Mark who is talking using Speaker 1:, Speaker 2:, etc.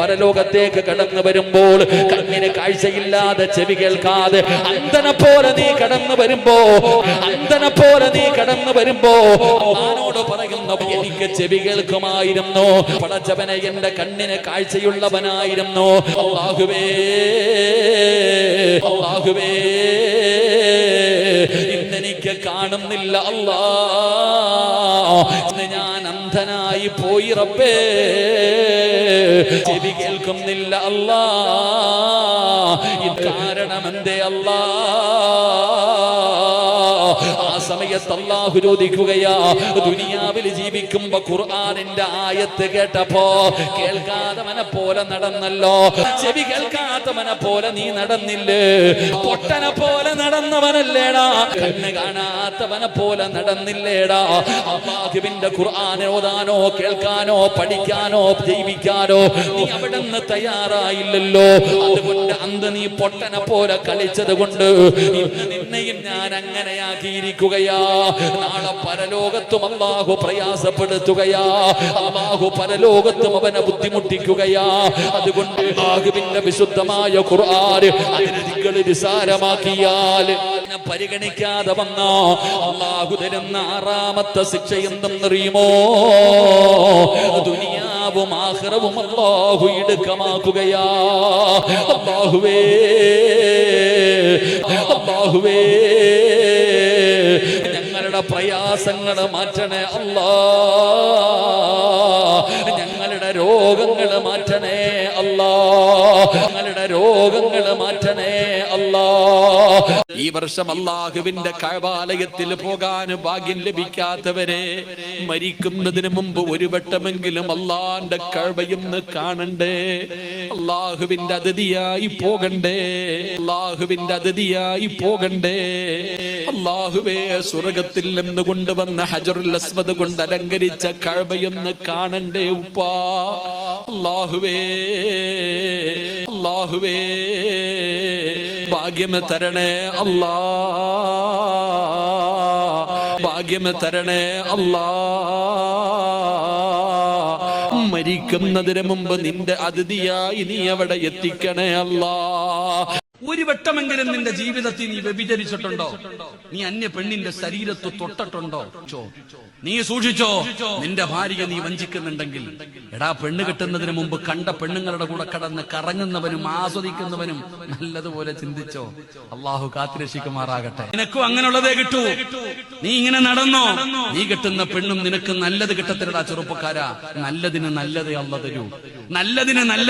Speaker 1: പരലോകത്തേക്ക് കടന്നു വരുമ്പോൾ കണ്ണിന് കാഴ്ചയില്ലാതെ ചെവി കേൾക്കാതെ അന്ധനെ പോലെ നീ കടന്നു വരുമ്പോ അല്ലാഹുവോട് പറയുന്ന എനിക്ക് ചെവി കേൾക്കുമായിരുന്നു, പടച്ചവനെ എന്റെ കണ്ണിന് കാഴ്ചയുള്ളവനായിരുന്നു. അല്ലാഹുവേ ഇന്നെനിക്ക് കാണുന്നില്ല അല്ലാ, ഞാൻ അന്ധനായി പോയി റബ്ബേ, ചെവി കേൾക്കുന്നില്ല അല്ലാ, കാരണമെന്തേ അല്ലാ? ആ സമയത്ത് അല്ലാഹു ചോദിക്കുകയാ, ദുനിയാവിൽ ജീവിക്കുമ്പോ ഖുർആനിന്റെ ആയത്ത് കേട്ടപ്പോ കേൾക്കാത്തവനെ പോലെ നടന്നല്ലോ, ചെവി കേൾക്കാത്തവനെ പോലെ നീ നടന്നില്ലേ, പൊട്ടനെ പോലെ നടന്നവനല്ലേടാ, കണ്ണ് കാണാത്തവനെ പോലെ നടന്നില്ലേടാ. അല്ലാഹുവിന്റെ ഖുർആൻ ഓതാനോ കേൾക്കാനോ പഠിക്കാനോ ജീവിക്കാനോ നീ അവിടെ നിന്ന് തയ്യാറായില്ലല്ലോ. അതുകൊണ്ട് അന്ന് നീ പൊട്ടനെ പോലെ കളിച്ചത് കൊണ്ട് ഇന്ന് നിന്നെയും ഞാൻ അങ്ങനെയാക്കിയിരിക്കുകയാ. നാളെ പരലോകത്തും അല്ലാഹു പ്രയാസപ്പെടുത്തുകയാ, അല്ലാഹു പരലോകത്തും അവനെ ബുദ്ധിമുട്ടിക്കുകയാ. അതുകൊണ്ട് അല്ലാഹുവിന്റെ വിശുദ്ധമായ ഖുർആൻ അതിനെ നിസാരമാക്കിയാൽ പരിഗണിക്കാതെ വന്നോ അല്ലാഹു തരുന്ന ആറാമത്തെ ശിക്ഷ എന്തെന്നറിയുമോ? ദുനിയാവും ആഖിറവും അല്ലാഹു ഇടുക്കമാക്കുകയാ. അല്ലാഹുവേ ഞങ്ങളുടെ പ്രയാസങ്ങൾ മാറ്റണേ അല്ലാ, ഞങ്ങളുടെ രോഗങ്ങൾ മാറ്റണേ അല്ലാ, ഞങ്ങളുടെ രോഗങ്ങൾ മാറ്റണേ അല്ലാ. ഈ വർഷം അല്ലാഹുവിന്റെ കഅബാലയത്തിൽ പോകാൻ ഭാഗ്യം ലഭിക്കാത്തവരെ മരിക്കുന്നതിന് മുമ്പ് ഒരു വട്ടമെങ്കിലും അല്ലാഹുവിന്റെ കഅബയൊന്ന് കാണണ്ടേ, അല്ലാഹുവിന്റെ അതിഥിയായി പോകണ്ടേ, അല്ലാഹുവിന്റെ അതിഥിയായി പോകണ്ടേ. അല്ലാഹുവേ, സ്വർഗ്ഗത്തിൽ നിന്ന് കൊണ്ടുവന്ന ഹജറുൽ അസ്വദ് കൊണ്ട് അലങ്കരിച്ച കഅബയൊന്ന് കാണണ്ടേ ഉപ്പാ. അല്ലാഹുവേ ഭാഗ്യം തരണേ അല്ലാ, ഭാഗ്യം തരണേ അല്ലാ. മരിക്കുന്നതിന് മുമ്പ് നിന്റെ അതിഥിയായി നീ അവിടെ എത്തിക്കണേ അല്ലാ.
Speaker 2: ഒരു വട്ടമെങ്കിലും നിന്റെ ജീവിതത്തിൽ നീ വ്യഭിചരിച്ചിട്ടുണ്ടോ? നീ അന്യ പെണ്ണിന്റെ ശരീരത്ത് തൊട്ടിട്ടുണ്ടോ? നീ സൂക്ഷിച്ചോ. നിന്റെ ഭാര്യയെ നീ വഞ്ചിക്കുന്നുണ്ടെങ്കിൽ, എടാ, പെണ്ണ് കെട്ടുന്നതിന് മുമ്പ് കണ്ട പെണ്ണുങ്ങളുടെ കൂടെ കടന്ന് കറങ്ങുന്നവനും ആസ്വദിക്കുന്നവനും നല്ലതുപോലെ ചിന്തിച്ചോ. അള്ളാഹു കാത്തുരക്ഷിക്കുമാറാകട്ടെ. നിനക്കും അങ്ങനെയുള്ളതേ കിട്ടൂ. നീ ഇങ്ങനെ നടന്നോ, നീ കെട്ടുന്ന പെണ്ണും നിനക്ക് നല്ലത് കിട്ടത്തില്ലടാ ചെറുപ്പക്കാരാ. നല്ലതിന് നല്ലതേ അല്ലാഹു തരൂ, നല്ലതിന് നല്ല